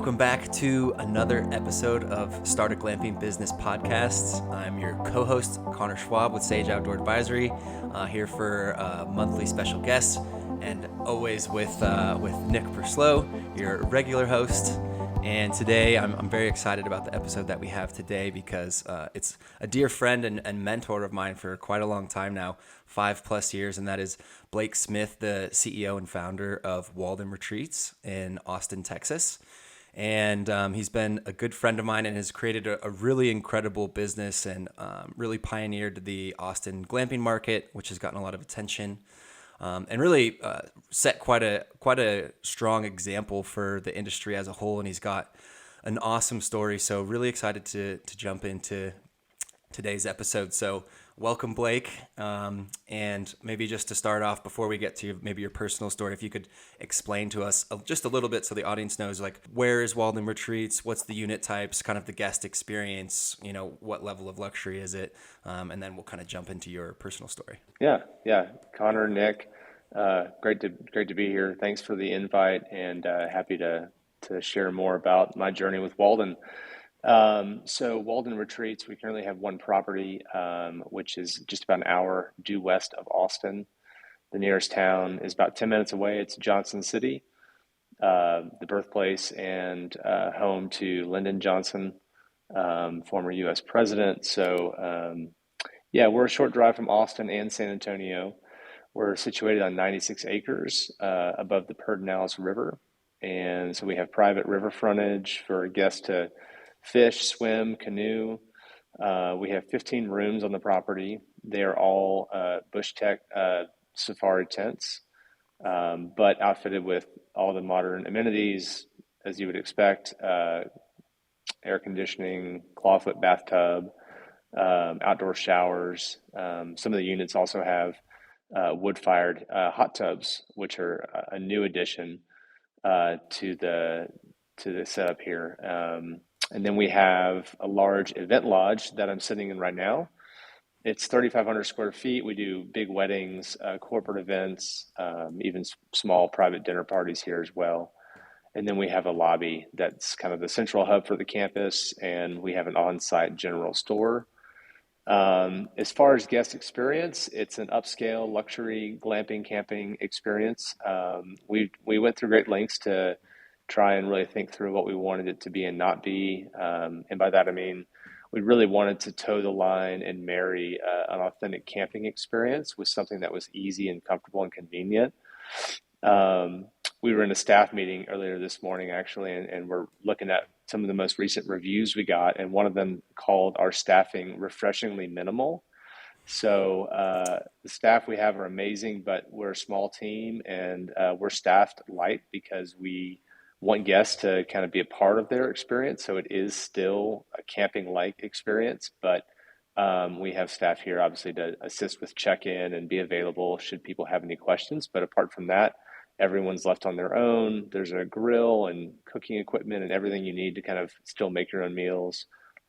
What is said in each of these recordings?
Welcome back to another episode of Start a Glamping Business Podcasts. I'm your co-host, Connor Schwab with Sage Outdoor Advisory, here for monthly special guests, and always with Nick Perslow, your regular host. And today, I'm very excited about the episode that we have today because it's a dear friend and mentor of mine for quite a long time now, 5+ years, and that is Blake Smith, the CEO and founder of Walden Retreats in Austin, Texas. And he's been a good friend of mine and has created a really incredible business and really pioneered the Austin glamping market, which has gotten a lot of attention. And really set quite a strong example for the industry as a whole. And he's got an awesome story. So really excited to jump into today's episode. So welcome, Blake. And maybe just to start off, before we get to maybe your personal story, if you could explain to us just a little bit so the audience knows, like, where is Walden Retreats? What's the unit types, kind of the guest experience, what level of luxury is it? And then we'll kind of jump into your personal story. Yeah. Connor, Nick, great to be here. Thanks for the invite, and happy to share more about my journey with Walden. So Walden Retreats, we currently have one property, which is just about an hour due west of Austin. The nearest town is about 10 minutes away. It's Johnson City, the birthplace and home to Lyndon Johnson, former U.S. president. So, we're a short drive from Austin and San Antonio. We're situated on 96 acres above the Pedernales River. And so we have private river frontage for guests to fish, swim, canoe. We have 15 rooms on the property. They are all Bush Tech safari tents, but outfitted with all the modern amenities, as you would expect, air conditioning, clawfoot bathtub, outdoor showers. Some of the units also have wood-fired hot tubs, which are a new addition to the setup here. And then we have a large event lodge that I'm sitting in right now. It's 3,500 square feet. We do big weddings, corporate events, even small private dinner parties here as well. And then we have a lobby that's kind of the central hub for the campus, and we have an on-site general store. As far as guest experience, it's an upscale luxury glamping camping experience. We went through great lengths to try and really think through what we wanted it to be and not be. And by that, I mean, we really wanted to toe the line and marry an authentic camping experience with something that was easy and comfortable and convenient. We were in a staff meeting earlier this morning, actually, and we're looking at some of the most recent reviews we got, and one of them called our staffing refreshingly minimal. So the staff we have are amazing, but we're a small team, and we're staffed light because we want guests to kind of be a part of their experience. So it is still a camping-like experience, but we have staff here obviously to assist with check-in and be available should people have any questions. But apart from that, everyone's left on their own. There's a grill and cooking equipment and everything you need to kind of still make your own meals,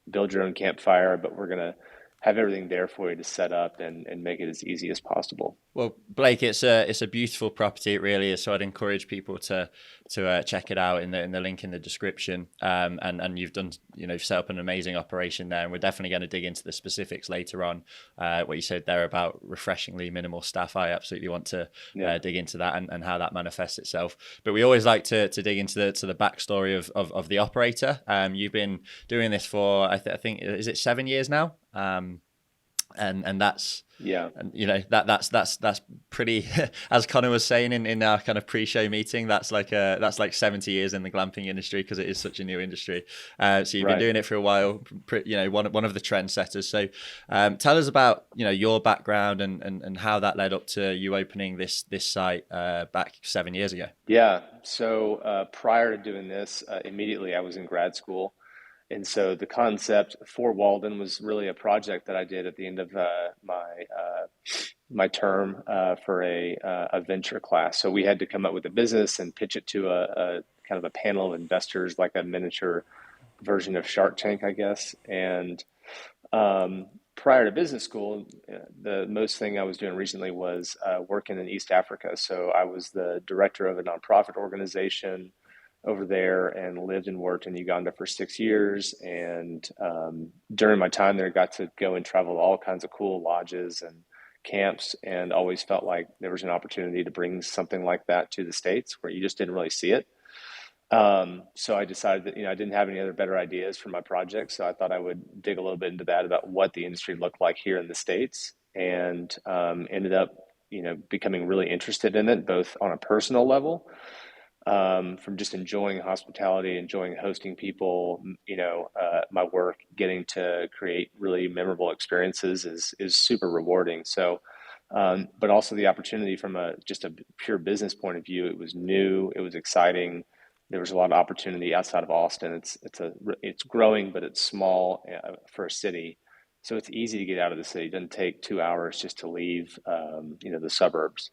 build your own campfire, but we're going to have everything there for you to set up and make it as easy as possible. Well, Blake, it's a beautiful property. It really is. So I'd encourage people to check it out in the link in the description. And you've done, you've set up an amazing operation there. And we're definitely going to dig into the specifics later on. What you said there about refreshingly minimal staff, I absolutely want to dig into that and how that manifests itself. But we always like to dig into the backstory of the operator. You've been doing this for I think is it 7 years now? And that's that's pretty as Connor was saying in our kind of pre-show meeting, that's like 70 years in the glamping industry because it is such a new industry. So you've been doing it for a while, one of the trendsetters. So tell us about your background and how that led up to you opening this site back 7 years ago. Yeah. So prior to doing this, immediately I was in grad school. And so the concept for Walden was really a project that I did at the end of my term for a venture class. So we had to come up with a business and pitch it to a kind of a panel of investors, like a miniature version of Shark Tank, I guess. And prior to business school, the most thing I was doing recently was working in East Africa. So I was the director of a nonprofit organization over there and lived and worked in Uganda for 6 years. And during my time there, got to go and travel to all kinds of cool lodges and camps, and always felt like there was an opportunity to bring something like that to the States where you just didn't really see it. So I decided that, I didn't have any other better ideas for my project. So I thought I would dig a little bit into that about what the industry looked like here in the States, and ended up, becoming really interested in it, both on a personal level, from just enjoying hospitality, enjoying hosting people, my work, getting to create really memorable experiences is super rewarding. So, but also the opportunity from just a pure business point of view, it was new, it was exciting. There was a lot of opportunity outside of Austin. It's growing, but it's small for a city, so it's easy to get out of the city. It doesn't take 2 hours just to leave, the suburbs.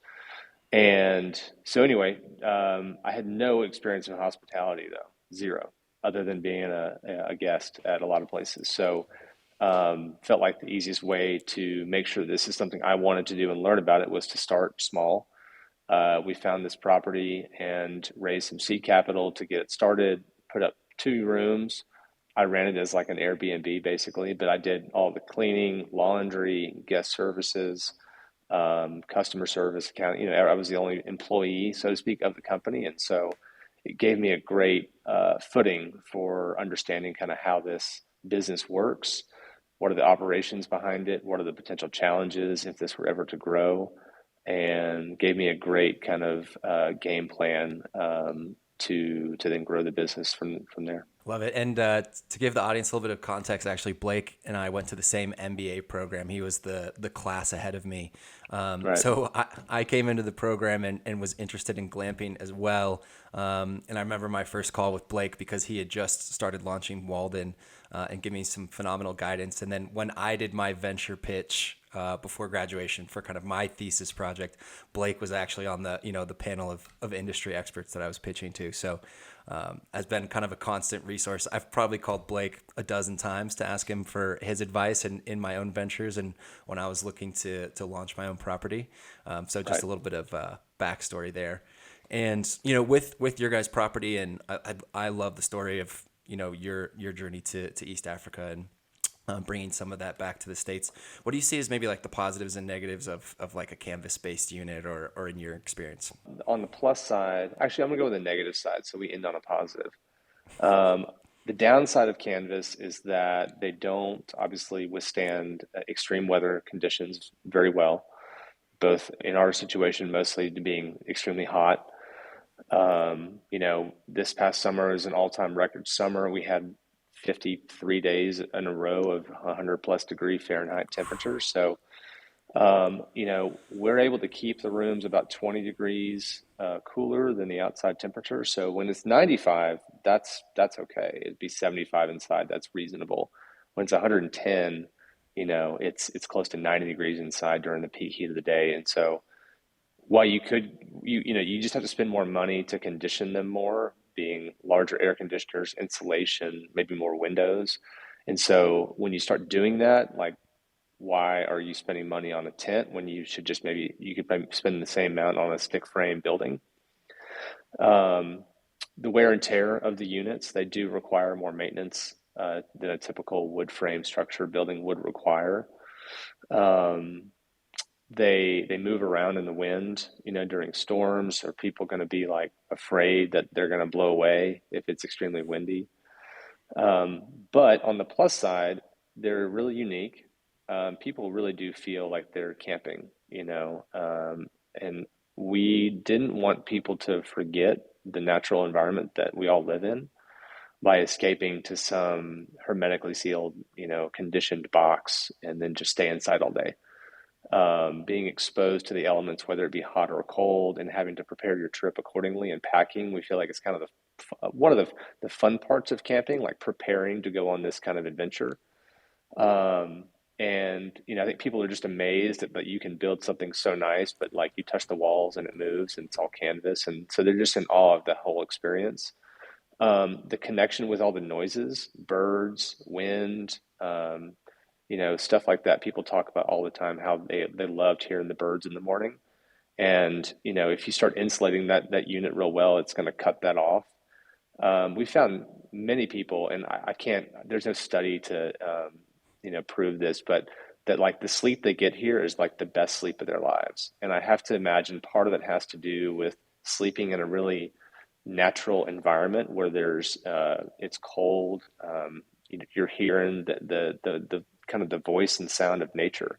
And so anyway, I had no experience in hospitality though, zero, other than being a guest at a lot of places. So felt like the easiest way to make sure this is something I wanted to do and learn about it was to start small. We found this property and raised some seed capital to get it started, put up 2 rooms. I ran it as like an Airbnb basically, but I did all the cleaning, laundry, guest services, customer service account. I was the only employee, so to speak, of the company. And so it gave me a great footing for understanding kind of how this business works. What are the operations behind it? What are the potential challenges if this were ever to grow? And gave me a great kind of game plan to then grow the business from there. Love it. And to give the audience a little bit of context, actually, Blake and I went to the same MBA program. He was the class ahead of me. Right. So I came into the program and was interested in glamping as well. And I remember my first call with Blake because he had just started launching Walden and gave me some phenomenal guidance. And then when I did my venture pitch before graduation for kind of my thesis project, Blake was actually on the panel of industry experts that I was pitching to. So has been kind of a constant resource. I've probably called Blake a dozen times to ask him for his advice in my own ventures and when I was looking to launch my own property. So just a little bit of backstory there. And, with your guys' property, and I love the story of, your journey to East Africa and bringing some of that back to the States. What do you see as maybe like the positives and negatives of like a canvas-based unit or in your experience? On the plus side, actually, I'm going to go with the negative side, so we end on a positive. The downside of canvas is that they don't obviously withstand extreme weather conditions very well, both in our situation, mostly to being extremely hot. This past summer is an all-time record summer. We had 53 days in a row of 100 plus degree Fahrenheit temperatures. So, we're able to keep the rooms about 20 degrees cooler than the outside temperature. So when it's 95, that's okay. It'd be 75 inside. That's reasonable. When it's 110, it's close to 90 degrees inside during the peak heat of the day. And so while you just have to spend more money to condition them more, being larger air conditioners, insulation, maybe more windows. And so when you start doing that, like, why are you spending money on a tent when you should just you could spend the same amount on a stick frame building? The wear and tear of the units, they do require more maintenance than a typical wood frame structure building would require. They move around in the wind, during storms. Are people going to be like afraid that they're going to blow away if it's extremely windy? But on the plus side, they're really unique. People really do feel like they're camping, and we didn't want people to forget the natural environment that we all live in by escaping to some hermetically sealed, conditioned box and then just stay inside all day. Being exposed to the elements, whether it be hot or cold, and having to prepare your trip accordingly and packing, we feel like it's kind of one of the fun parts of camping, like preparing to go on this kind of adventure. And I think people are just amazed that you can build something so nice, but like you touch the walls and it moves and it's all canvas, and so they're just in awe of the whole experience. The connection with all the noises, birds, wind, stuff like that. People talk about all the time how they loved hearing the birds in the morning. And, if you start insulating that unit real well, it's going to cut that off. We found many people, and I can't, there's no study to, prove this, but that like the sleep they get here is like the best sleep of their lives. And I have to imagine part of it has to do with sleeping in a really natural environment where it's cold. You're hearing the kind of the voice and sound of nature.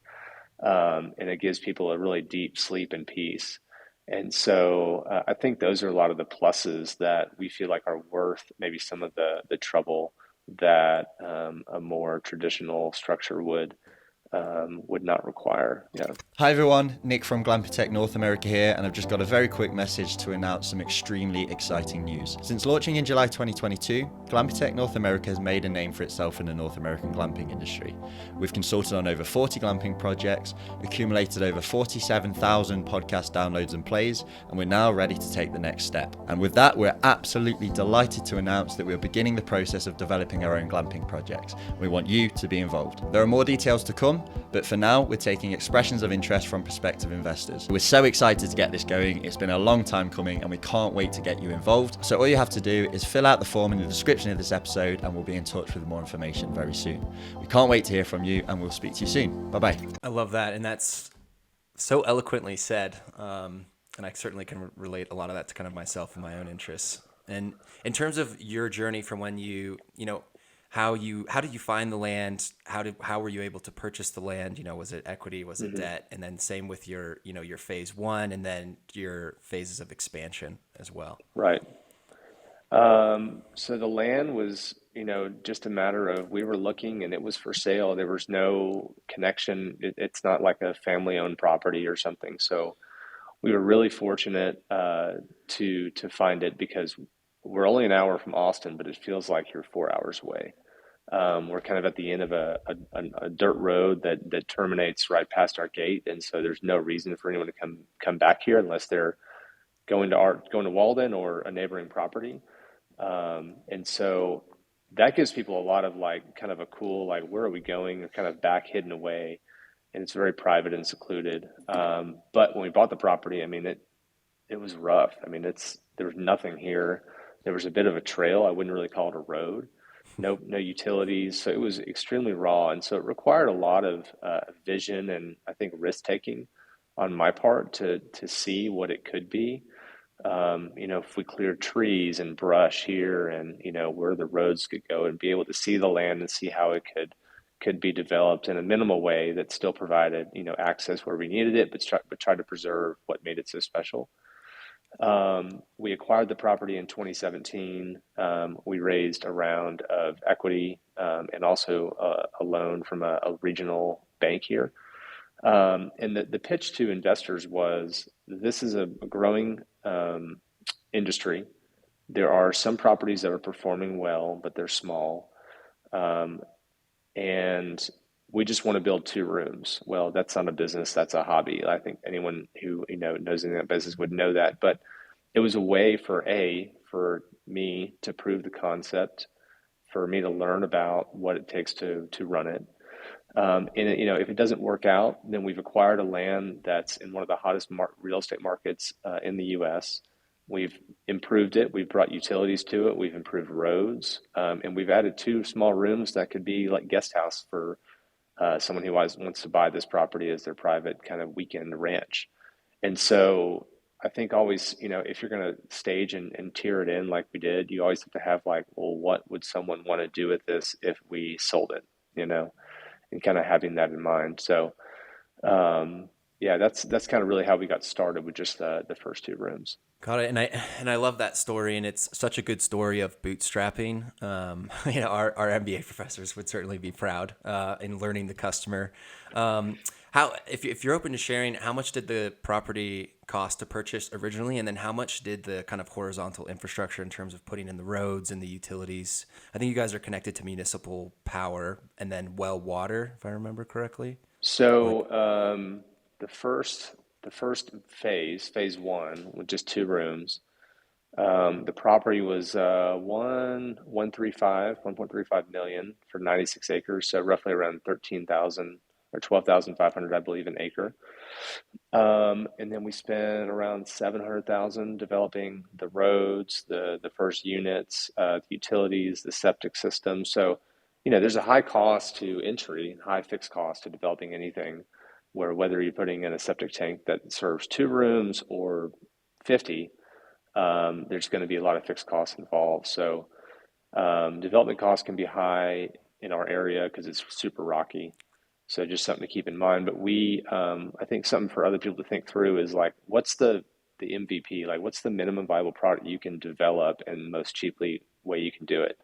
And it gives people a really deep sleep and peace. And so I think those are a lot of the pluses that we feel like are worth maybe some of the trouble that a more traditional structure would not require. Yeah. Hi everyone, Nick from Glamping North America here, and I've just got a very quick message to announce some extremely exciting news. Since launching in July 2022, Glamping North America has made a name for itself in the North American glamping industry. We've consulted on over 40 glamping projects, accumulated over 47,000 podcast downloads and plays, and we're now ready to take the next step. And with that, we're absolutely delighted to announce that we're beginning the process of developing our own glamping projects. We want you to be involved. There are more details to come, but for now, we're taking expressions of interest from prospective investors. We're so excited to get this going. It's been a long time coming and we can't wait to get you involved. So all you have to do is fill out the form in the description of this episode and we'll be in touch with more information very soon. We can't wait to hear from you and we'll speak to you soon. Bye-bye. I love that. And that's so eloquently said. And I certainly can relate a lot of that to kind of myself and my own interests. And in terms of your journey from when how did you find the land? How were you able to purchase the land? Was it equity? Was it debt? And then same with your phase one and then your phases of expansion as well. Right. So the land was, just a matter of we were looking and it was for sale. There was no connection. It's not like a family owned property or something. So we were really fortunate to find it because we're only an hour from Austin, but it feels like you're 4 hours away. We're kind of at the end of a dirt road that terminates right past our gate, and so there's no reason for anyone to come back here unless they're going to Walden or a neighboring property. And so that gives people a lot of like kind of a cool like where are we going? They're kind of back hidden away, and it's very private and secluded. But when we bought the property, I mean it was rough. I mean there was nothing here. There was a bit of a trail. I wouldn't really call it a road. No utilities. So it was extremely raw. And so it required a lot of vision and I think risk taking on my part to see what it could be. If we cleared trees and brush here and, where the roads could go and be able to see the land and see how it could be developed in a minimal way that still provided, access where we needed it, but try to preserve what made it so special. We acquired the property in 2017. We raised a round of equity and also a loan from a regional bank here. And the pitch to investors was this is a growing industry. There are some properties that are performing well, but they're small. And we just want to build 2 rooms. Well, that's not a business, that's a hobby. I think anyone who knows anything about business would know that. But it was a way for me to prove the concept, for me to learn about what it takes to run it. And if it doesn't work out, then we've acquired a land that's in one of the hottest real estate markets in the U.S. We've improved it. We've brought utilities to it. We've improved roads, and we've added 2 small rooms that could be like guest house for someone who wants to buy this property as their private kind of weekend ranch. And so I think always, if you're going to stage and tier it in like we did, you always have to have like, well, what would someone want to do with this if we sold it, and kind of having that in mind. So, that's kind of really how we got started with just the first 2 rooms. Got it. And I love that story, and it's such a good story of bootstrapping. Our MBA professors would certainly be proud in learning the customer. If you're open to sharing, how much did the property cost to purchase originally, and then how much did the kind of horizontal infrastructure in terms of putting in the roads and the utilities? I think you guys are connected to municipal power and then well water, if I remember correctly. So the first phase 1, with just 2 rooms, the property was 1.35 million for 96 acres, so roughly around 13,000 or 12,500, I believe, an acre. And then we spent around 700,000 developing the roads, the first units, the utilities, the septic system. So, there's a high cost to entry, high fixed cost to developing anything, where whether you're putting in a septic tank that serves 2 rooms or 50, there's going to be a lot of fixed costs involved. So development costs can be high in our area because it's super rocky. So just something to keep in mind. But I think something for other people to think through is like, what's the MVP? Like, what's the minimum viable product you can develop and most cheaply way you can do it?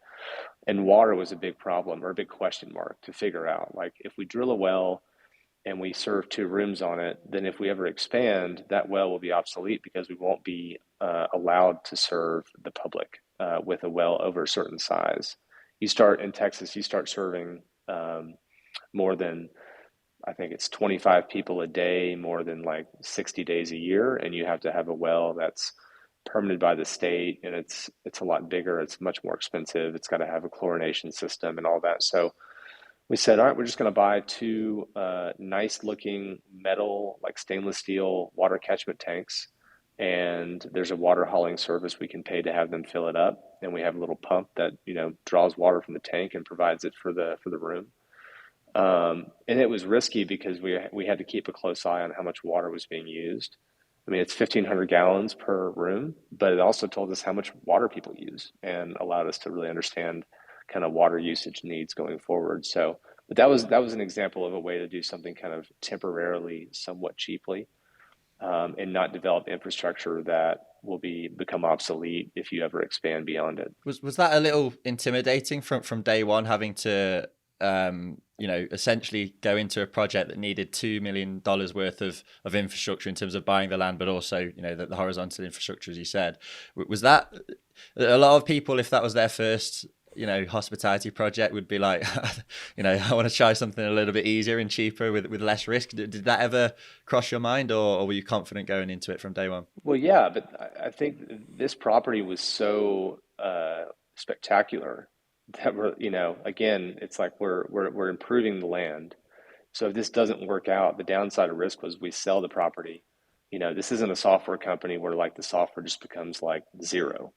And water was a big problem or a big question mark to figure out. Like, if we drill a well and we serve 2 rooms on it, then if we ever expand, that well will be obsolete because we won't be allowed to serve the public with a well over a certain size. In Texas, you start serving more than, I think it's 25 people a day, more than like 60 days a year, and you have to have a well that's permitted by the state, and it's a lot bigger. It's much more expensive. It's got to have a chlorination system and all that. So we said, all right, we're just going to buy 2 nice looking metal, like stainless steel water catchment tanks. And there's a water hauling service we can pay to have them fill it up. And we have a little pump that, draws water from the tank and provides it for the room. And it was risky because we had to keep a close eye on how much water was being used. I mean, it's 1,500 gallons per room, but it also told us how much water people use and allowed us to really understand kind of water usage needs going forward. So, but that was an example of a way to do something kind of temporarily, somewhat cheaply, and not develop infrastructure that will become obsolete if you ever expand beyond it. Was that a little intimidating from day one, having to essentially go into a project that needed $2 million worth of infrastructure in terms of buying the land, but also, the horizontal infrastructure, as you said? Was that a lot of people, if that was their first, hospitality project, would be like, I want to try something a little bit easier and cheaper with less risk? Did that ever cross your mind, or were you confident going into it from day one? Well, yeah, but I think this property was so spectacular that again, it's like we're improving the land. So if this doesn't work out, the downside of risk was we sell the property. This isn't a software company where like the software just becomes like zero.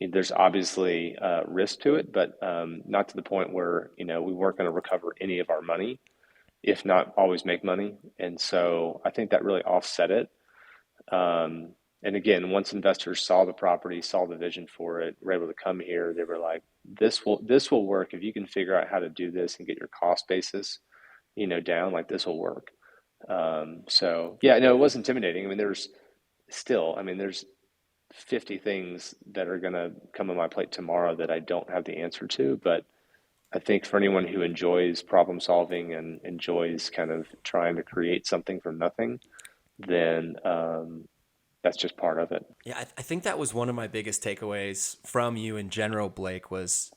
There's obviously risk to it, but not to the point where, we weren't going to recover any of our money, if not always make money. And so I think that really offset it. And again, once investors saw the property, saw the vision for it, were able to come here, they were like, this will work. If you can figure out how to do this and get your cost basis, down, like this will work. So yeah, no, it was intimidating. I mean, there's 50 things that are going to come on my plate tomorrow that I don't have the answer to. But I think for anyone who enjoys problem solving and enjoys kind of trying to create something from nothing, then that's just part of it. Yeah, I think that was one of my biggest takeaways from you in general, Blake, was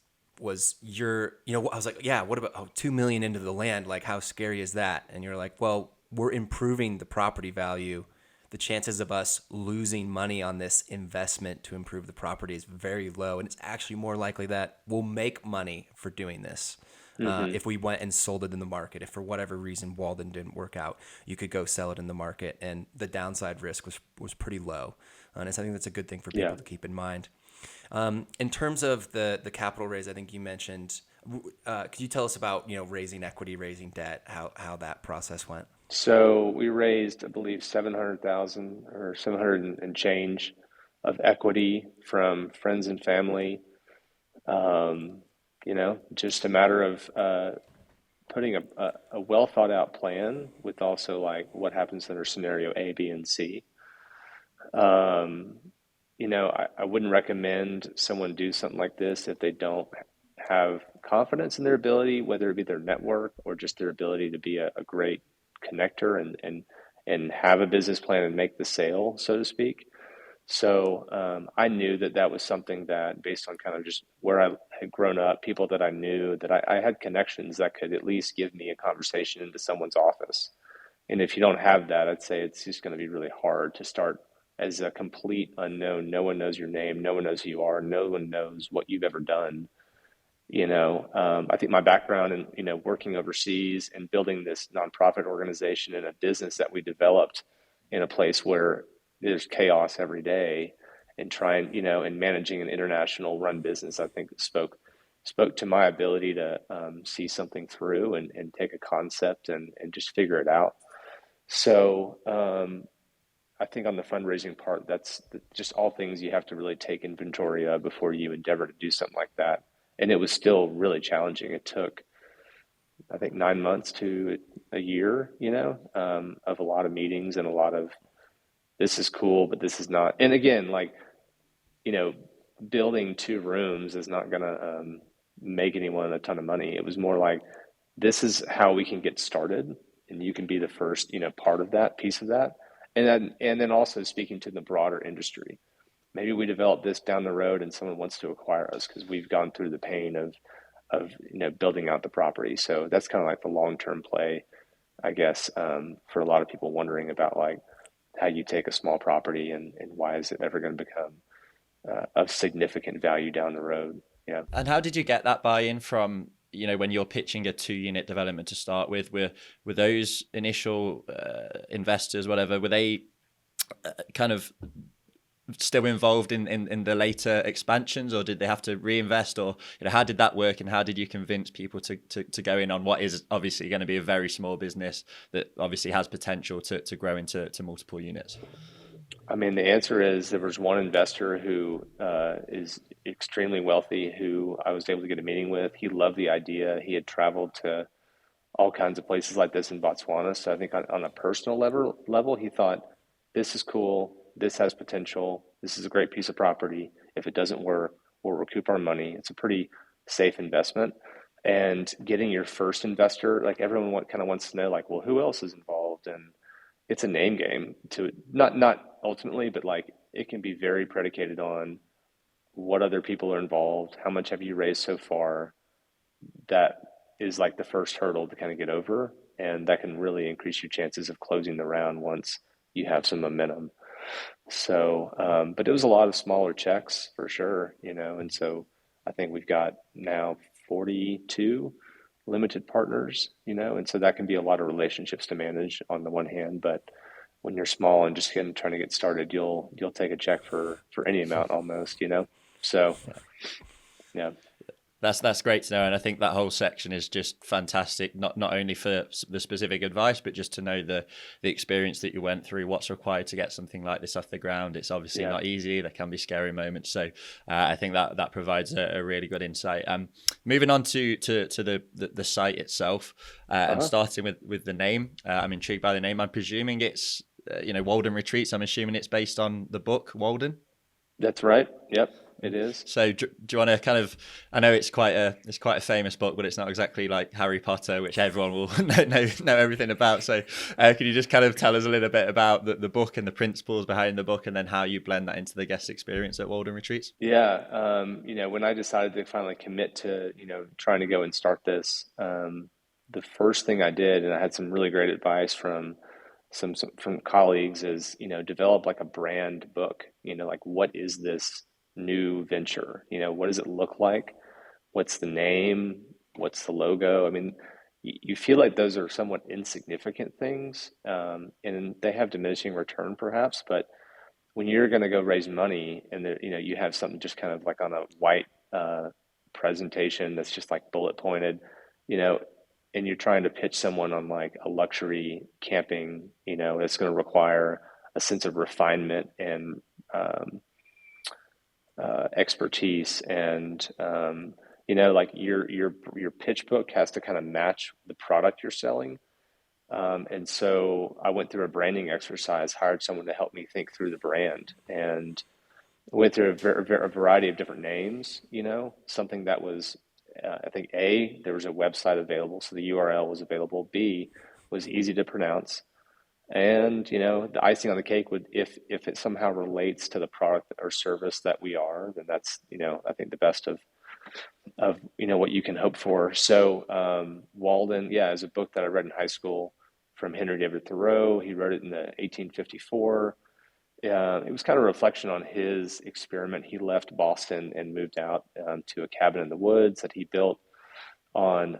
your, I was like, yeah, what about 2 million into the land? Like, how scary is that? And you're like, well, we're improving the property value. The chances of us losing money on this investment to improve the property is very low. And it's actually more likely that we'll make money for doing this. If we went and sold it in the market, if for whatever reason Walden didn't work out, you could go sell it in the market, and the downside risk was pretty low. And I think that's a good thing for people to keep in mind. In terms of the capital raise, I think you mentioned, could you tell us about, raising equity, raising debt, how that process went? So we raised, I believe, 700,000 or 700 and change of equity from friends and family. Just a matter of putting a well thought out plan with also like what happens under scenario A, B, and C. I wouldn't recommend someone do something like this if they don't have confidence in their ability, whether it be their network or just their ability to be a great connector and have a business plan and make the sale, so to speak. So I knew that was something that, based on kind of just where I had grown up, people that I knew, that I had connections that could at least give me a conversation into someone's office. And if you don't have that, I'd say it's just going to be really hard to start as a complete unknown. No one knows your name. No one knows who you are. No one knows what you've ever done. I think my background in, working overseas and building this nonprofit organization and a business that we developed in a place where there's chaos every day, and trying, and managing an international run business, I think spoke to my ability to see something through, and take a concept, and just figure it out. So I think on the fundraising part, that's just all things you have to really take inventory of before you endeavor to do something like that. And it was still really challenging. It took, I think, 9 months to a year, of a lot of meetings and a lot of, this is cool, but this is not. And again, like, you know, building 2 rooms is not going to make anyone a ton of money. It was more like, this is how we can get started, and you can be the first, part of that piece of that. And then also speaking to the broader industry. Maybe we develop this down the road and someone wants to acquire us because we've gone through the pain of building out the property. So that's kind of like the long-term play, I guess, for a lot of people wondering about like how you take a small property, and why is it ever going to become of significant value down the road. Yeah. And how did you get that buy-in from, when you're pitching a 2-unit development to start with? Were those initial investors, whatever, were they kind of still involved in the later expansions, or did they have to reinvest, or how did that work, and how did you convince people to go in on what is obviously going to be a very small business that obviously has potential to grow into multiple units? I mean, the answer is there was one investor who is extremely wealthy, who I was able to get a meeting with. He loved the idea. He had traveled to all kinds of places like this in Botswana. So I think on a personal level, he thought, this is cool. This has potential. This is a great piece of property. If it doesn't work, we'll recoup our money. It's a pretty safe investment. And getting your first investor, like everyone kind of wants to know, like, well, who else is involved? And it's a name game to not ultimately, but like it can be very predicated on what other people are involved, how much have you raised so far. That is like the first hurdle to kind of get over, and that can really increase your chances of closing the round once you have some momentum. So, but it was a lot of smaller checks for sure, and so I think we've got now 42 limited partners, and so that can be a lot of relationships to manage on the one hand, but when you're small and just trying to get started, you'll take a check for any amount almost, So, yeah. That's great to know, and I think that whole section is just fantastic. Not only for the specific advice, but just to know the experience that you went through, what's required to get something like this off the ground. It's obviously not easy. There can be scary moments, so I think that provides a really good insight. Moving on to the site itself, and starting with the name. I'm intrigued by the name. I'm presuming it's Walden Retreats. I'm assuming it's based on the book Walden. That's right. Yep. It is. So do you want to kind of, I know it's quite a famous book, but it's not exactly like Harry Potter, which everyone will know everything about. So can you just kind of tell us a little bit about the book and the principles behind the book, and then how you blend that into the guest experience at Walden Retreats? Yeah. When I decided to finally commit to, trying to go and start this, the first thing I did, and I had some really great advice from from colleagues, is, develop like a brand book, like what is this new venture? What does it look like? What's the name? What's the logo? I mean, you feel like those are somewhat insignificant things, and they have diminishing return perhaps, but when you're going to go raise money and you have something just kind of like on a white presentation that's just like bullet pointed, and you're trying to pitch someone on like a luxury camping, it's going to require a sense of refinement and expertise, and like your pitch book has to kind of match the product you're selling. And so I went through a branding exercise, hired someone to help me think through the brand, and went through a variety of different names. Something that was, I think, A, there was a website available, so the URL was available. B, was easy to pronounce. And, the icing on the cake would, if it somehow relates to the product or service that we are, then that's, I think the best of what you can hope for. So, Walden, is a book that I read in high school from Henry David Thoreau. He wrote it in 1854. it was kind of a reflection on his experiment. He left Boston and moved out to a cabin in the woods that he built on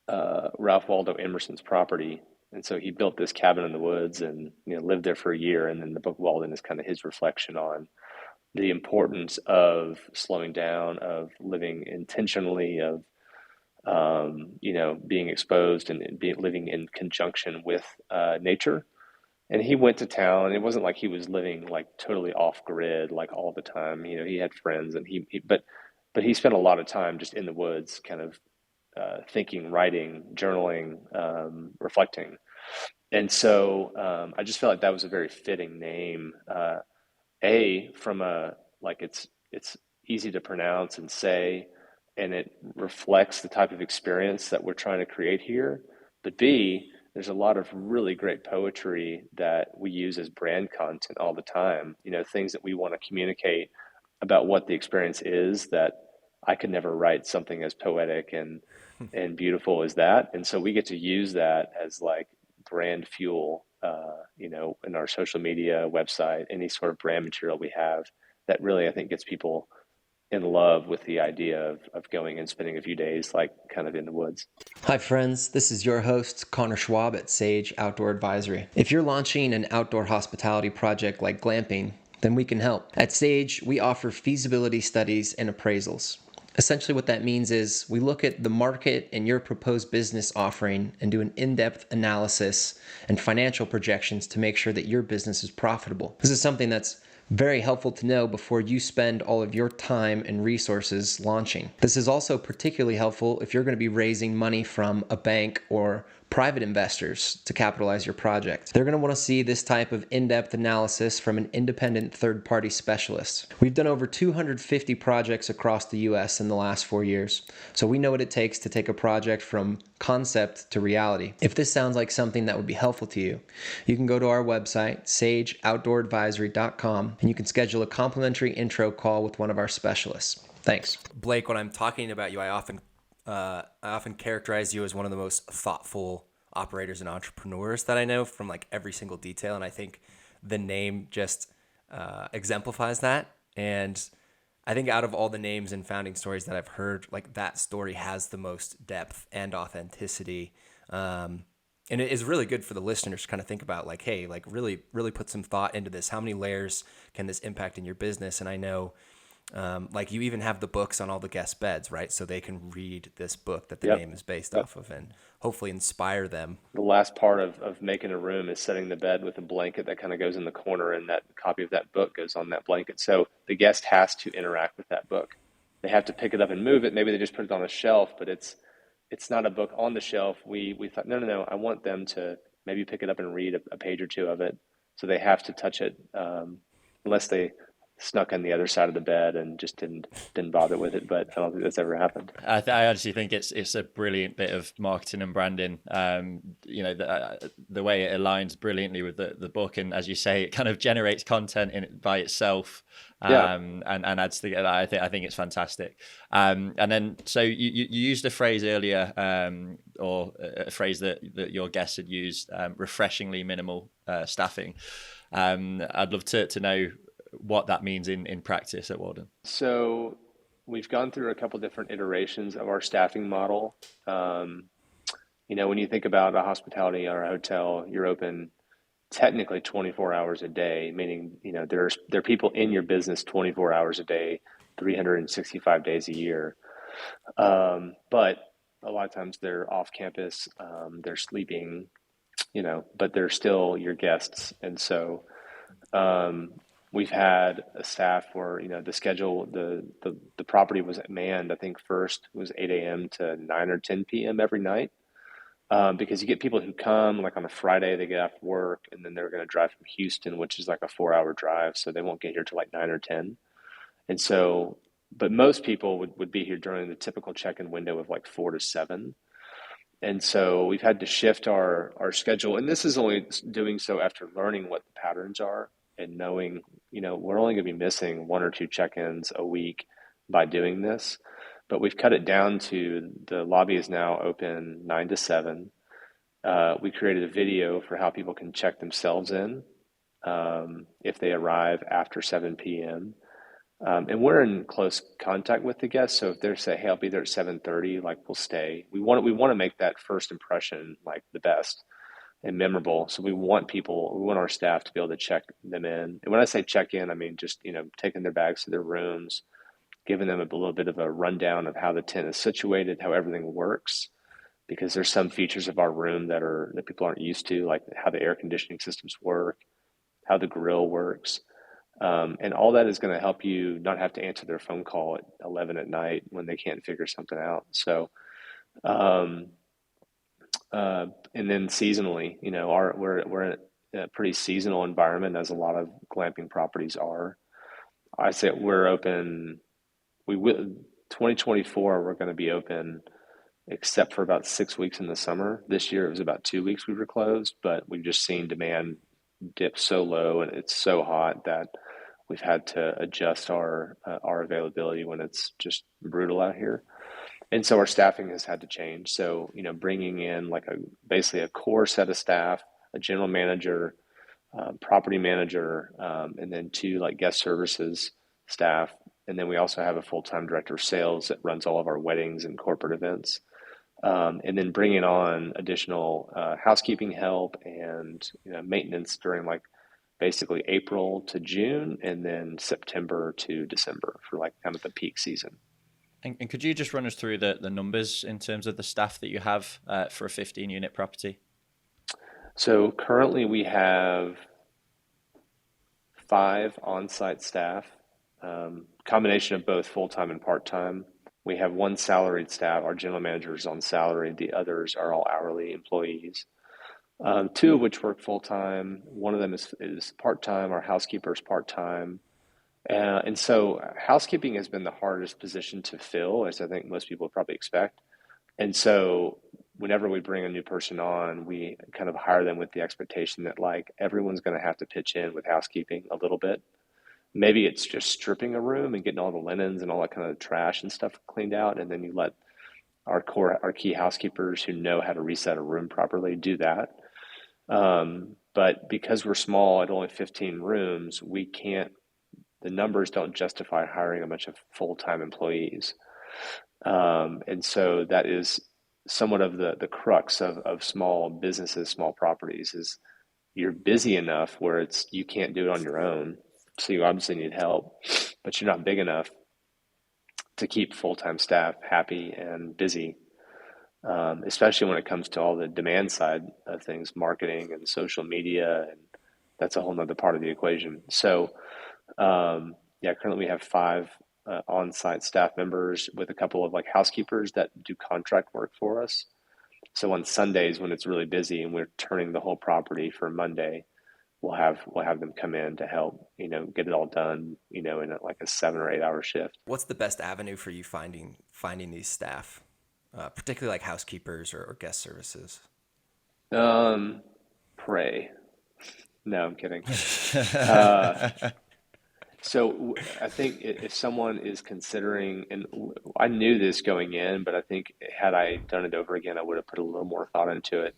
Ralph Waldo Emerson's property. And so he built this cabin in the woods and lived there for a year. And then the book Walden is kind of his reflection on the importance of slowing down, of living intentionally, of being exposed and living in conjunction with nature. And he went to town, and it wasn't like he was living like totally off grid like all the time. He had friends, and but he spent a lot of time just in the woods, kind of thinking, writing, journaling, reflecting. And so I just felt like that was a very fitting name. From a like it's easy to pronounce and say, and it reflects the type of experience that we're trying to create here. But B, there's a lot of really great poetry that we use as brand content all the time. Things that we want to communicate about what the experience is that I could never write something as poetic and beautiful as that. And so we get to use that as like brand fuel, in our social media, website, any sort of brand material we have that really, I think, gets people in love with the idea of going and spending a few days like kind of in the woods. Hi friends, this is your host Connor Schwab at Sage Outdoor Advisory. If you're launching an outdoor hospitality project like glamping, then we can help. At Sage, we offer feasibility studies and appraisals. Essentially what that means is we look at the market and your proposed business offering and do an in-depth analysis and financial projections to make sure that your business is profitable. This is something that's very helpful to know before you spend all of your time and resources launching. This is also particularly helpful if you're going to be raising money from a bank or private investors to capitalize your project. They're going to want to see this type of in-depth analysis from an independent third-party specialist. We've done over 250 projects across the US in the last 4 years, so we know what it takes to take a project from concept to reality. If this sounds like something that would be helpful to you, you can go to our website, sageoutdooradvisory.com, and you can schedule a complimentary intro call with one of our specialists. Thanks. Blake, when I'm talking about you, I often characterize you as one of the most thoughtful operators and entrepreneurs that I know from like every single detail. And I think the name just exemplifies that. And I think out of all the names and founding stories that I've heard, like that story has the most depth and authenticity. And it is really good for the listeners to kind of think about like, hey, like really put some thought into this. How many layers can this impact in your business? And I know like you even have the books on all the guest beds, right? So they can read this book that the name is based off of and hopefully inspire them. The last part of making a room is setting the bed with a blanket that kind of goes in the corner, and that copy of that book goes on that blanket. So the guest has to interact with that book. They have to pick it up and move it. Maybe they just put it on a shelf, but it's not a book on the shelf. We thought, no, I want them to maybe pick it up and read a page or two of it. So they have to touch it unless they snuck on the other side of the bed and just didn't bother with it. But I don't think that's ever happened. I actually think it's a brilliant bit of marketing and branding. The way it aligns brilliantly with the book, and as you say, it kind of generates content in it by itself. And adds together. I think it's fantastic. And then so you used a phrase earlier, or a phrase that your guests had used, refreshingly minimal staffing. I'd love to know what that means in practice at Walden. So we've gone through a couple different iterations of our staffing model. When you think about a hospitality or a hotel, you're open technically 24 hours a day, meaning, there are people in your business 24 hours a day, 365 days a year. But a lot of times they're off campus, they're sleeping, but they're still your guests. And so, we've had a staff where, the schedule, the property was manned, I think first was 8 a.m. to 9 or 10 p.m. every night. Because you get people who come like on a Friday, they get off work and then they're going to drive from Houston, which is like a 4-hour drive. So they won't get here till like 9 or 10. And so, but most people would be here during the typical check-in window of like 4 to 7. And so we've had to shift our schedule. And this is only doing so after learning what the patterns are and knowing, we're only going to be missing 1 or 2 check-ins a week by doing this. But we've cut it down to the lobby is now open 9 to 7. We created a video for how people can check themselves in. if they arrive after 7 p.m. And we're in close contact with the guests. So if they say, "Hey, I'll be there at 7:30," like we'll stay. We want to make that first impression like the best and memorable. So we want our staff to be able to check them in. And when I say check in, I mean just, taking their bags to their rooms, giving them a little bit of a rundown of how the tent is situated, how everything works, because there's some features of our room that people aren't used to, like how the air conditioning systems work, how the grill works. And all that is going to help you not have to answer their phone call at 11 at night when they can't figure something out. So, um, and then seasonally, we're in a pretty seasonal environment, as a lot of glamping properties are. I say we're open. We will 2024. We're going to be open, except for about 6 weeks in the summer. This year it was about 2 weeks we were closed, but we've just seen demand dip so low and it's so hot that we've had to adjust our availability when it's just brutal out here. And so our staffing has had to change. So, bringing in like basically a core set of staff, a general manager, property manager, and then two like guest services staff. And then we also have a full-time director of sales that runs all of our weddings and corporate events. And then bringing on additional housekeeping help and maintenance during like basically April to June, and then September to December for like kind of the peak season. And could you just run us through the numbers in terms of the staff that you have for a 15-unit property? So currently we have 5 on-site staff, combination of both full-time and part-time. We have 1 salaried staff. Our general manager is on salary. The others are all hourly employees, 2 of which work full-time. One of them is part-time. Our housekeeper is part-time. And so housekeeping has been the hardest position to fill, as I think most people would probably expect. And so whenever we bring a new person on, we kind of hire them with the expectation that like everyone's going to have to pitch in with housekeeping a little bit. Maybe it's just stripping a room and getting all the linens and all that kind of trash and stuff cleaned out. And then you let our key housekeepers who know how to reset a room properly do that. But because we're small at only 15 rooms, the numbers don't justify hiring a bunch of full-time employees. And so that is somewhat of the crux of small businesses, small properties, is you're busy enough where you can't do it on your own. So you obviously need help, but you're not big enough to keep full-time staff happy and busy, especially when it comes to all the demand side of things, marketing and social media, and that's a whole nother part of the equation. So currently we have 5 on-site staff members with a couple of like housekeepers that do contract work for us. So on Sundays when it's really busy and we're turning the whole property for Monday, we'll have them come in to help, get it all done, in like a 7 or 8 hour shift. What's the best avenue for you finding these staff, particularly like housekeepers or guest services? Pray. No, I'm kidding. So I think if someone is considering, and I knew this going in, but I think had I done it over again, I would have put a little more thought into it.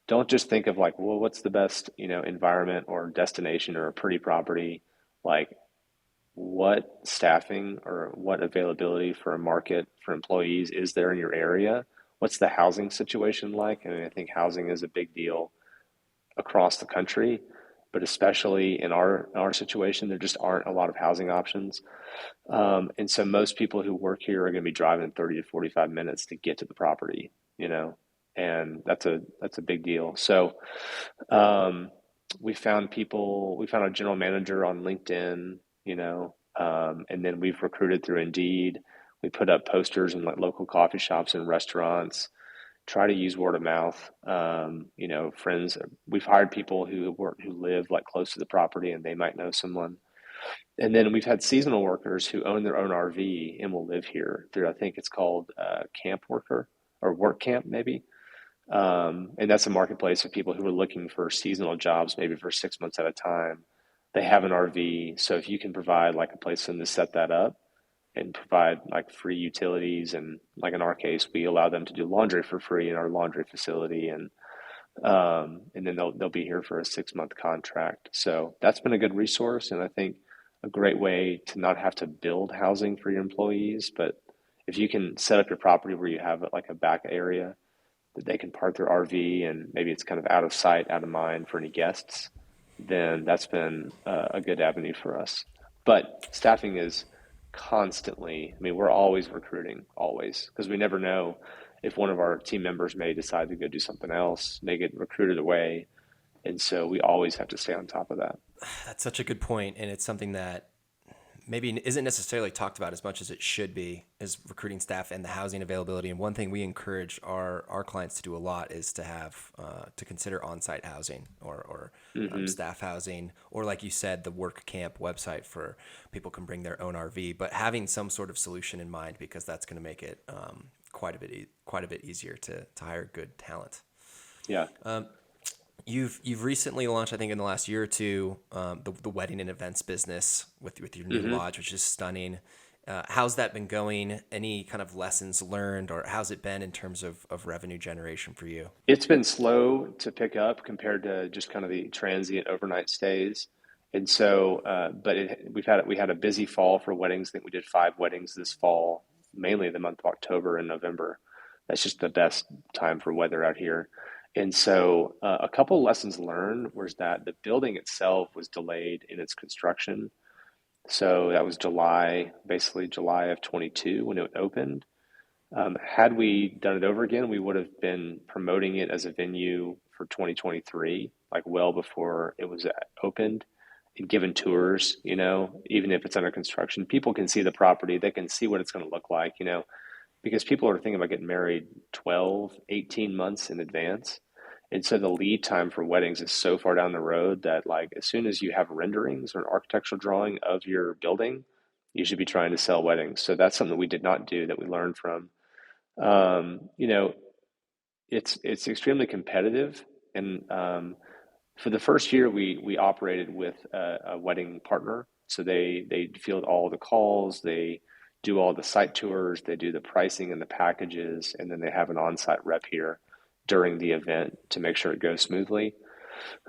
Don't just think of like, well, what's the best, environment or destination or a pretty property? Like, what staffing or what availability for a market for employees is there in your area? What's the housing situation like? I mean, I think housing is a big deal across the country, but especially in our situation, there just aren't a lot of housing options. And so most people who work here are going to be driving 30 to 45 minutes to get to the property, and that's a big deal. So we found a general manager on LinkedIn, and then we've recruited through Indeed. We put up posters in like local coffee shops and restaurants. Try to use word of mouth. Friends. We've hired people who live like close to the property, and they might know someone. And then we've had seasonal workers who own their own RV and will live here through, I think it's called Camp Worker or Work Camp maybe. And that's a marketplace of people who are looking for seasonal jobs, maybe for 6 months at a time. They have an RV, so if you can provide like a place for them to set that up and provide like free utilities, and like in our case, we allow them to do laundry for free in our laundry facility, and And then they'll be here for a 6-month contract. So that's been a good resource, and I think a great way to not have to build housing for your employees. But if you can set up your property where you have like a back area that they can park their RV, and maybe it's kind of out of sight, out of mind for any guests, then that's been a good avenue for us. But staffing is constantly, I mean, we're always recruiting, always, because we never know if one of our team members may decide to go do something else, may get recruited away. And so we always have to stay on top of that. That's such a good point, and it's something that maybe isn't necessarily talked about as much as it should be, is recruiting staff and the housing availability. And one thing we encourage our clients to do a lot is to have to consider on-site housing or staff housing, or like you said, the work camp website for people can bring their own RV, but having some sort of solution in mind, because that's going to make it quite a bit easier to hire good talent. Yeah. You've recently launched, I think in the last year or two, the wedding and events business with your new lodge, which is stunning. How's that been going? Any kind of lessons learned, or how's it been in terms of revenue generation for you? It's been slow to pick up compared to just kind of the transient overnight stays. And so, but we had a busy fall for weddings. I think we did 5 weddings this fall, mainly the month of October and November. That's just the best time for weather out here. And so a couple lessons learned was that the building itself was delayed in its construction. So that was basically July of 22 when it opened. Had we done it over again, we would have been promoting it as a venue for 2023, like well before it was opened, and given tours, even if it's under construction. People can see the property, they can see what it's going to look like, because people are thinking about getting married 12, 18 months in advance. And so the lead time for weddings is so far down the road that, like, as soon as you have renderings or an architectural drawing of your building, you should be trying to sell weddings. So that's something that we did not do, that we learned from. It's extremely competitive. And for the first year, we operated with a wedding partner. So they field all the calls, they do all the site tours, they do the pricing and the packages, and then they have an on-site rep here during the event to make sure it goes smoothly.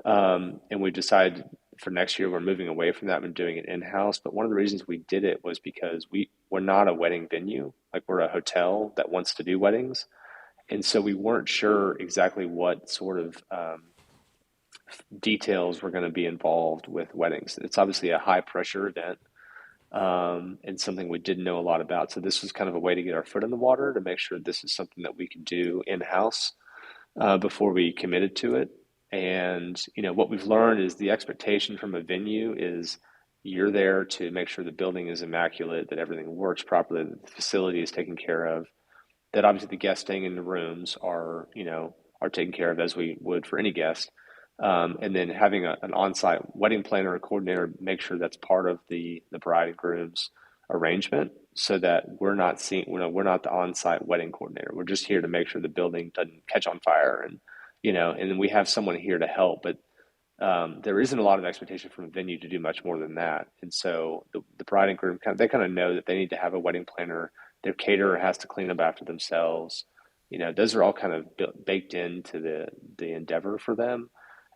And we decided for next year we're moving away from that and doing it in-house. But one of the reasons we did it was because we're not a wedding venue. Like, we're a hotel that wants to do weddings. And so we weren't sure exactly what sort of details were going to be involved with weddings. It's obviously a high pressure event. And something we didn't know a lot about. So this was kind of a way to get our foot in the water to make sure this is something that we can do in-house before we committed to it. And, what we've learned is the expectation from a venue is you're there to make sure the building is immaculate, that everything works properly, that the facility is taken care of, that obviously the guests staying in the rooms are taken care of as we would for any guest. And then having an on-site wedding planner or coordinator make sure that's part of the bride and groom's arrangement, so that we're not the on-site wedding coordinator. We're just here to make sure the building doesn't catch on fire, and then we have someone here to help. But there isn't a lot of expectation from a venue to do much more than that. And so the bride and groom kind of know that they need to have a wedding planner. Their caterer has to clean up after themselves. Those are all kind of baked into the endeavor for them.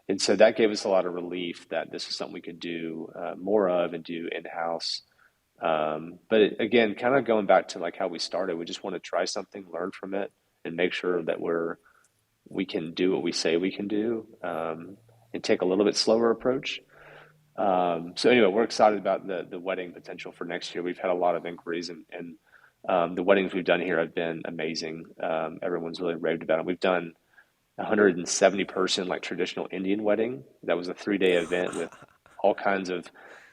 And so that gave us a lot of relief that this is something we could do more of and do in-house. But again, kind of going back to like how we started, we just want to try something, learn from it, and make sure that we can do what we say we can do, and take a little bit slower approach. So anyway, we're excited about the wedding potential for next year. We've had a lot of inquiries, and the weddings we've done here have been amazing. Everyone's really raved about them. We've done 170 person like traditional Indian wedding. That was a 3-day event with all kinds of,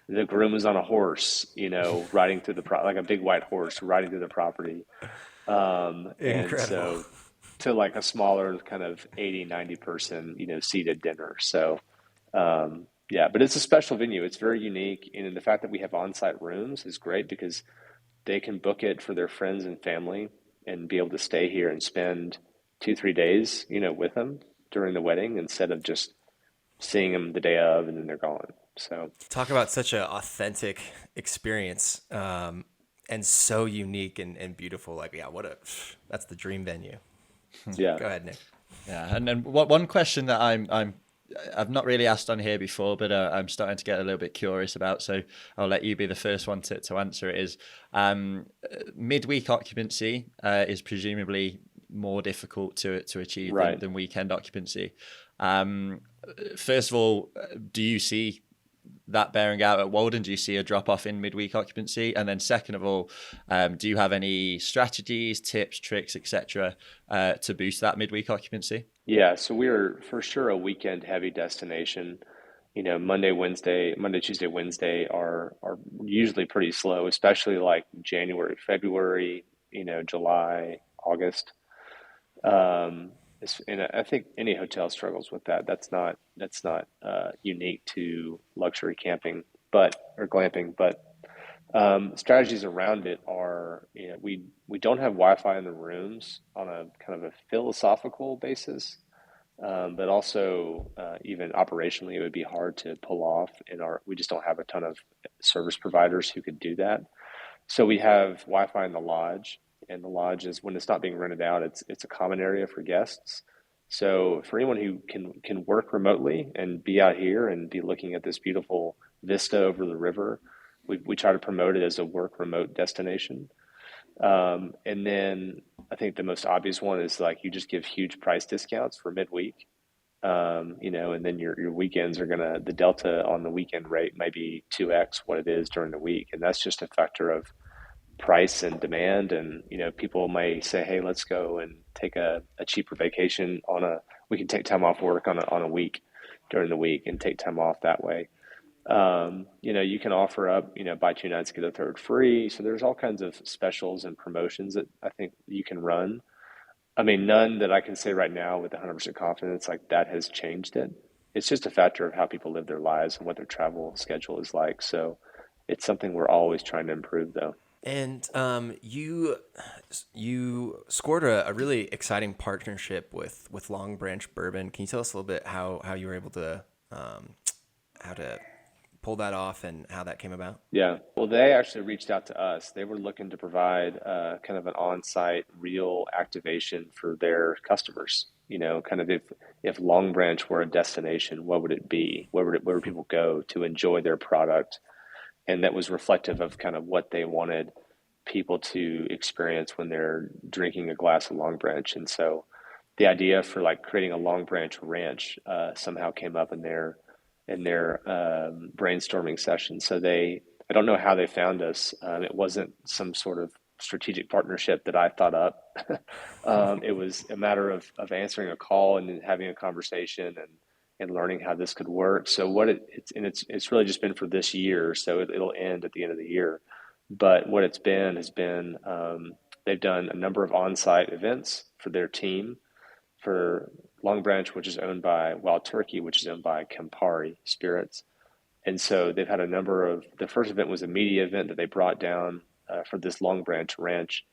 the groom was on a horse, riding through like a big white horse riding through the property. And so to like a smaller kind of 80, 90 person, seated dinner. So, yeah, but it's a special venue. It's very unique. And the fact that we have on-site rooms is great because they can book it for their friends and family and be able to stay here and spend 2-3 days, with them during the wedding, instead of just seeing them the day of and then they're gone. So talk about such an authentic experience, and so unique and beautiful. Like, yeah, that's the dream venue. Yeah. Go ahead, Nick. Yeah, and then one question that I've not really asked on here before, but I'm starting to get a little bit curious about. So I'll let you be the first one to answer it. Is midweek occupancy is presumably more difficult to achieve Right. than weekend occupancy. First of all, do you see that bearing out at Walden? Do you see a drop off in midweek occupancy? And then second of all, do you have any strategies, tips, tricks, etc., to boost that midweek occupancy? Yeah, so we're for sure a weekend heavy destination. Monday, Tuesday, Wednesday are usually pretty slow, especially like January, February, July, August. Um, and I think any hotel struggles with that. That's not unique to luxury camping, or glamping. But strategies around it are, we don't have Wi-Fi in the rooms on a kind of a philosophical basis, but also even operationally, it would be hard to pull off. We just don't have a ton of service providers who could do that. So we have Wi-Fi in the lodge, and the lodge is when it's not being rented out, it's a common area for guests. So for anyone who can work remotely and be out here and be looking at this beautiful vista over the river, we try to promote it as a work remote destination. And then I think the most obvious one is like you just give huge price discounts for midweek. And then your weekends the delta on the weekend rate may be 2x what it is during the week. And that's just a factor of price and demand. And, people may say, hey, let's go and take a cheaper vacation we can take time off work on a week during the week and take time off that way. You can offer up, buy 2 nights, get a third free. So there's all kinds of specials and promotions that I think you can run. I mean, none that I can say right now with 100% confidence, like that has changed it. It's just a factor of how people live their lives and what their travel schedule is like. So it's something we're always trying to improve, though. And you scored a really exciting partnership with Long Branch Bourbon. Can you tell us a little bit how you were able to how to pull that off and how that came about? Yeah. Well, they actually reached out to us. They were looking to provide kind of an on-site real activation for their customers. Kind of if Long Branch were a destination, what would it be? Where would people go to enjoy their product? And that was reflective of kind of what they wanted people to experience when they're drinking a glass of Long Branch. And so the idea for like creating a Long Branch ranch somehow came up in their brainstorming session. So I don't know how they found us. It wasn't some sort of strategic partnership that I thought up. It was a matter of answering a call and then having a conversation and learning how this could work. So it's really just been for this year. So it'll end at the end of the year. But what it's been has been they've done a number of on-site events for their team for Long Branch, which is owned by Wild Turkey, which is owned by Campari Spirits. And so they've had the first event was a media event that they brought down for this Long Branch Ranch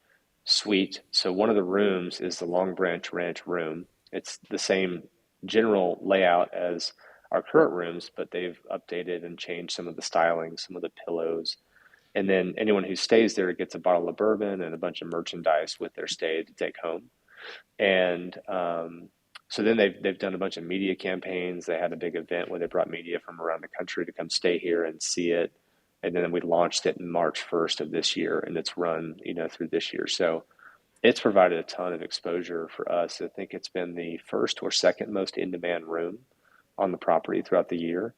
suite. So one of the rooms is the Long Branch Ranch room. It's the same general layout as our current rooms, but they've updated and changed some of the styling, some of the pillows. And then anyone who stays there gets a bottle of bourbon and a bunch of merchandise with their stay to take home. And so then they've done a bunch of media campaigns. They had a big event where they brought media from around the country to come stay here and see it. And then we launched it in March 1st of this year, and it's run, through this year. So it's provided a ton of exposure for us. I think it's been the first or second most in-demand room on the property throughout the year.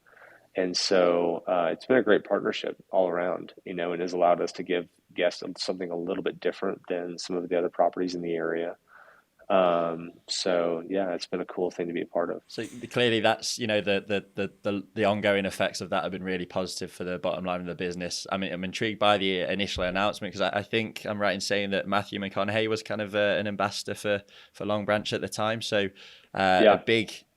And so it's been a great partnership all around, and has allowed us to give guests something a little bit different than some of the other properties in the area. So yeah, it's been a cool thing to be a part of. So clearly that's, the ongoing effects of that have been really positive for the bottom line of the business. I mean, I'm intrigued by the initial announcement because I think I'm right in saying that Matthew McConaughey was kind of an ambassador for Long Branch at the time. So Yeah.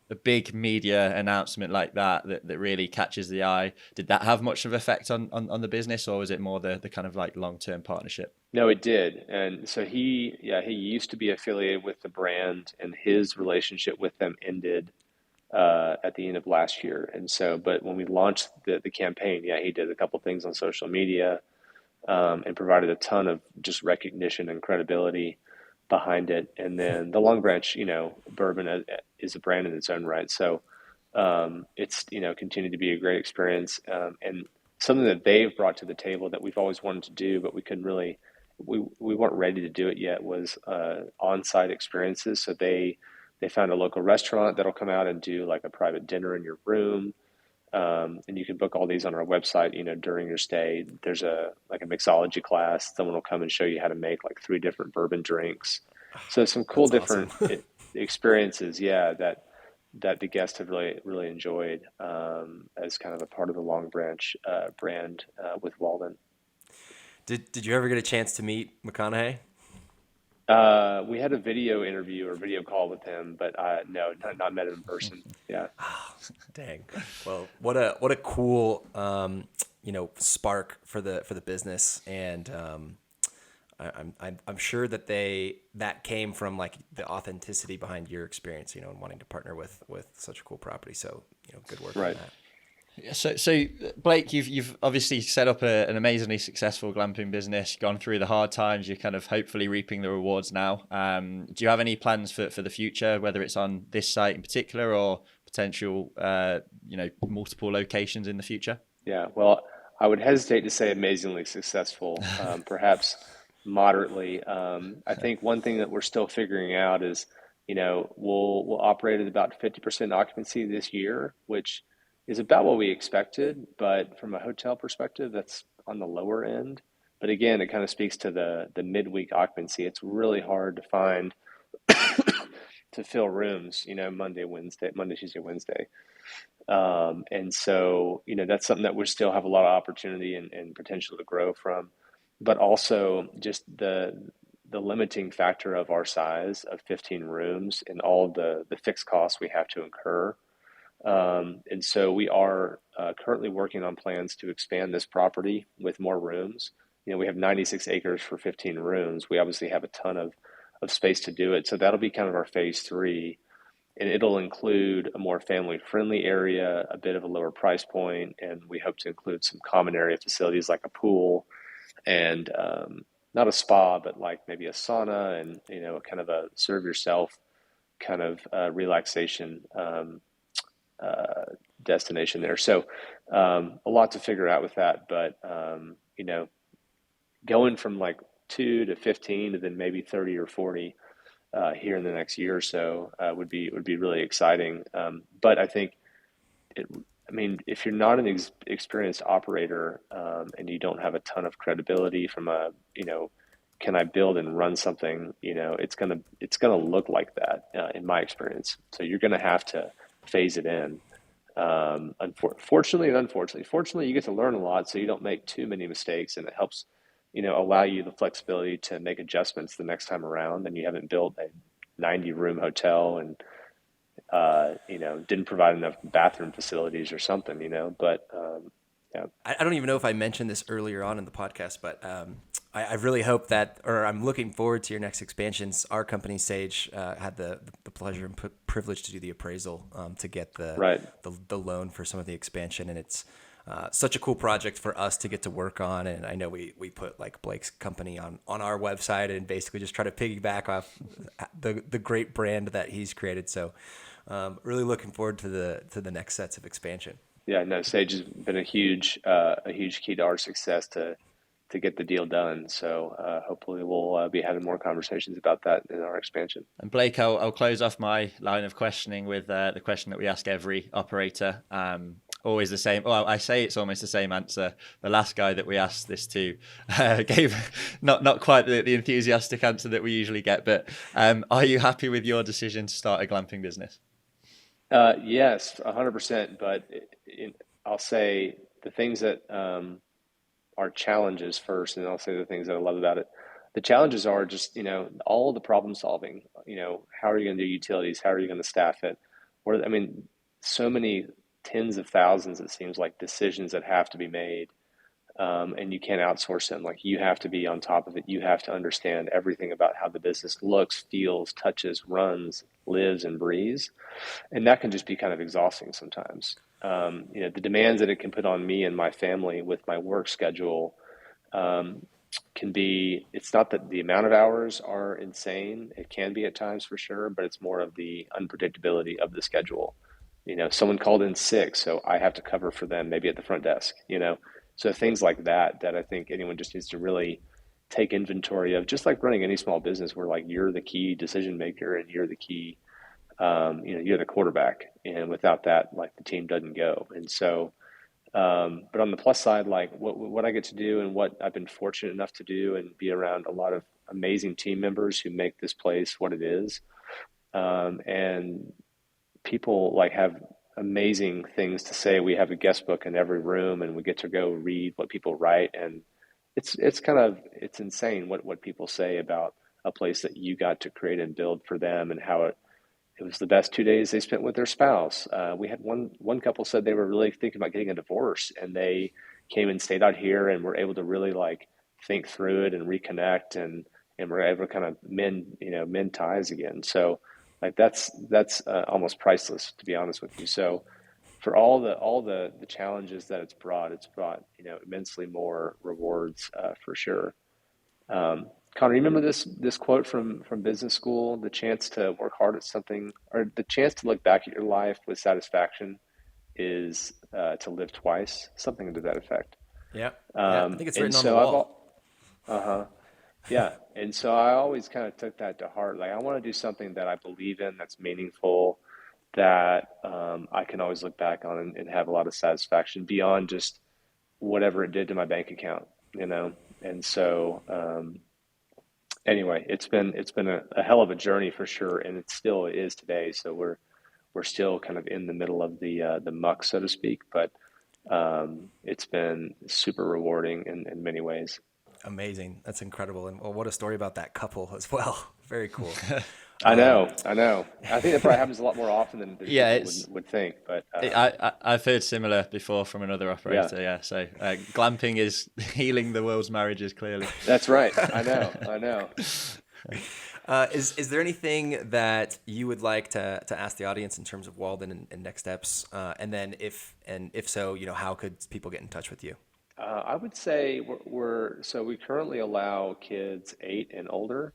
a big media announcement like that really catches the eye. Did that have much of an effect on the business, or was it more the kind of like long-term partnership? No, it did. And so he used to be affiliated with the brand, and his relationship with them ended at the end of last year. And so, but when we launched the campaign, he did a couple things on social media and provided a ton of just recognition and credibility behind it. And then the Long Branch, bourbon is a brand in its own right. So it's, continued to be a great experience, and something that they've brought to the table that we've always wanted to do, but we couldn't really, we weren't ready to do it yet, was on-site experiences. So they found a local restaurant that'll come out and do like a private dinner in your room. And you can book all these on our website, during your stay. There's a mixology class. Someone will come and show you how to make like 3 different bourbon drinks. So some cool That's different awesome. experiences, yeah, that the guests have really, really enjoyed, as kind of a part of the Long Branch brand with Walden. Did you ever get a chance to meet McConaughey? We had a video interview or video call with him, but no, not met him in person. Yeah. Dang. Well, what a cool spark for the business, and I'm sure that that came from like the authenticity behind your experience, and wanting to partner with such a cool property. So good work on Right. that. So Blake, you've obviously set up an amazingly successful glamping business, gone through the hard times. You're kind of hopefully reaping the rewards now. Do you have any plans for the future, whether it's on this site in particular or potential, multiple locations in the future? Yeah. Well, I would hesitate to say amazingly successful, perhaps moderately. I think one thing that we're still figuring out is, we'll operate at about 50% occupancy this year, which is about what we expected, but from a hotel perspective, that's on the lower end. But again, it kind of speaks to the midweek occupancy. It's really hard to find to fill rooms, Monday, Tuesday, Wednesday. And so, that's something that we still have a lot of opportunity and potential to grow from, but also just the limiting factor of our size of 15 rooms and all the fixed costs we have to incur. And so we are currently working on plans to expand this property with more rooms. We have 96 acres for 15 rooms. We obviously have a ton of space to do it. So that'll be kind of our phase 3. And it'll include a more family-friendly area, a bit of a lower price point, and we hope to include some common area facilities like a pool and not a spa, but like maybe a sauna and, kind of a serve yourself kind of relaxation destination there. So a lot to figure out with that, but going from like 2 to 15 to then maybe 30 or 40 here in the next year or so would be really exciting. But I think if you're not an experienced operator and you don't have a ton of credibility from can I build and run something? It's gonna look like that in my experience. So you're gonna have to phase it in. Fortunately and unfortunately. Fortunately, you get to learn a lot, so you don't make too many mistakes, and it helps, allow you the flexibility to make adjustments the next time around. And you haven't built a 90-room hotel and didn't provide enough bathroom facilities or something, But yeah. I don't even know if I mentioned this earlier on in the podcast, but I really hope that, or I'm looking forward to your next expansions. Our company, Sage, had the pleasure and privilege to do the appraisal to get the loan for some of the expansion, and it's such a cool project for us to get to work on. And I know we put like Blake's company on our website and basically just try to piggyback off the great brand that he's created. So really looking forward to the next sets of expansion. Yeah, no, Sage has been a huge key to our success to get the deal done. So hopefully we'll be having more conversations about that in our expansion. And Blake, I'll close off my line of questioning with the question that we ask every operator. Always the same. Well, I say it's almost the same answer. The last guy that we asked this to gave not quite the enthusiastic answer that we usually get. But are you happy with your decision to start a glamping business? Yes, 100%. But I'll say the things that are challenges first, and I'll say the things that I love about it. The challenges are just, all the problem solving. How are you going to do utilities? How are you going to staff it? So many tens of thousands, it seems like, decisions that have to be made, and you can't outsource them. Like, you have to be on top of it. You have to understand everything about how the business looks, feels, touches, runs, lives, and breathes. And that can just be kind of exhausting sometimes. The demands that it can put on me and my family with my work schedule, can be, it's not that the amount of hours are insane. It can be at times for sure, but it's more of the unpredictability of the schedule. Someone called in sick, so I have to cover for them maybe at the front desk, So things like that I think anyone just needs to really take inventory of, just like running any small business where like you're the key decision maker and you're the key, you're the quarterback. And without that, like the team doesn't go. And so, but on the plus side, like what I get to do and what I've been fortunate enough to do and be around a lot of amazing team members who make this place what it is. And people like have amazing things to say. We have a guest book in every room and we get to go read what people write. And it's insane what people say about a place that you got to create and build for them, and how it was the best 2 days they spent with their spouse. We had one couple said they were really thinking about getting a divorce, and they came and stayed out here and were able to really like think through it and reconnect, and were able to kind of mend ties again. So like that's almost priceless, to be honest with you. So for all the challenges that it's brought immensely more rewards for sure. Connor, you remember this quote from business school? The chance to work hard at something, or the chance to look back at your life with satisfaction, is to live twice. Something to that effect. Yeah, I think it's written on the wall. Yeah, and so I always kind of took that to heart. Like I want to do something that I believe in, that's meaningful, that I can always look back on and have a lot of satisfaction beyond just whatever it did to my bank account, And so. Anyway, it's been a hell of a journey for sure, and it still is today. So we're still kind of in the middle of the muck, so to speak. But it's been super rewarding in many ways. Amazing, that's incredible, and well, what a story about that couple as well. Very cool. I know. I think that probably happens a lot more often than people would think. But I've heard similar before from another operator. Yeah. So glamping is healing the world's marriages. Clearly, that's right. I know. Is there anything that you would like to ask the audience in terms of Walden and next steps? And then if so, how could people get in touch with you? I would say we currently allow kids 8 and older.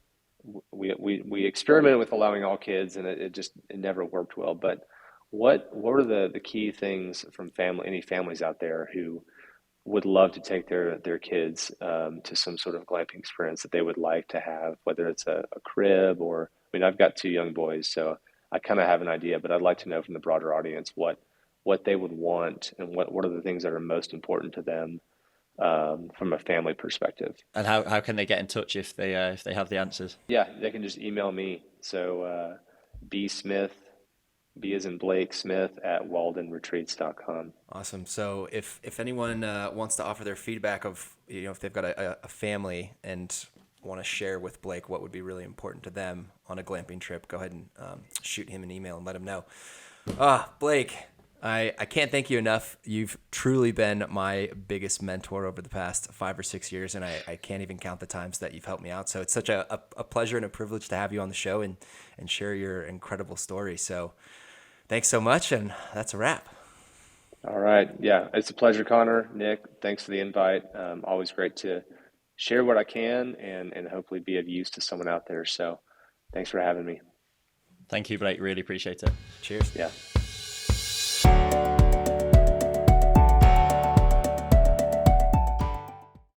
We experimented with allowing all kids, and it never worked well. But what are the key things from any families out there who would love to take their kids to some sort of glamping experience that they would like to have, whether it's a crib or, I've got 2 young boys, so I kind of have an idea, but I'd like to know from the broader audience what they would want and what are the things that are most important to them from a family perspective. And how can they get in touch if they have the answers? Yeah, they can just email me. So B Smith, B as in Blake, Smith at waldenretreats.com. Awesome. So if anyone wants to offer their feedback of, if they've got a family and want to share with Blake what would be really important to them on a glamping trip, go ahead and shoot him an email and let him know. Blake, I can't thank you enough. You've truly been my biggest mentor over the past 5 or 6 years, and I can't even count the times that you've helped me out. So it's such a pleasure and a privilege to have you on the show and share your incredible story. So thanks so much, and that's a wrap. All right. Yeah, it's a pleasure, Connor. Nick, thanks for the invite. Always great to share what I can and hopefully be of use to someone out there. So thanks for having me. Thank you, Blake. Really appreciate it. Cheers. Yeah.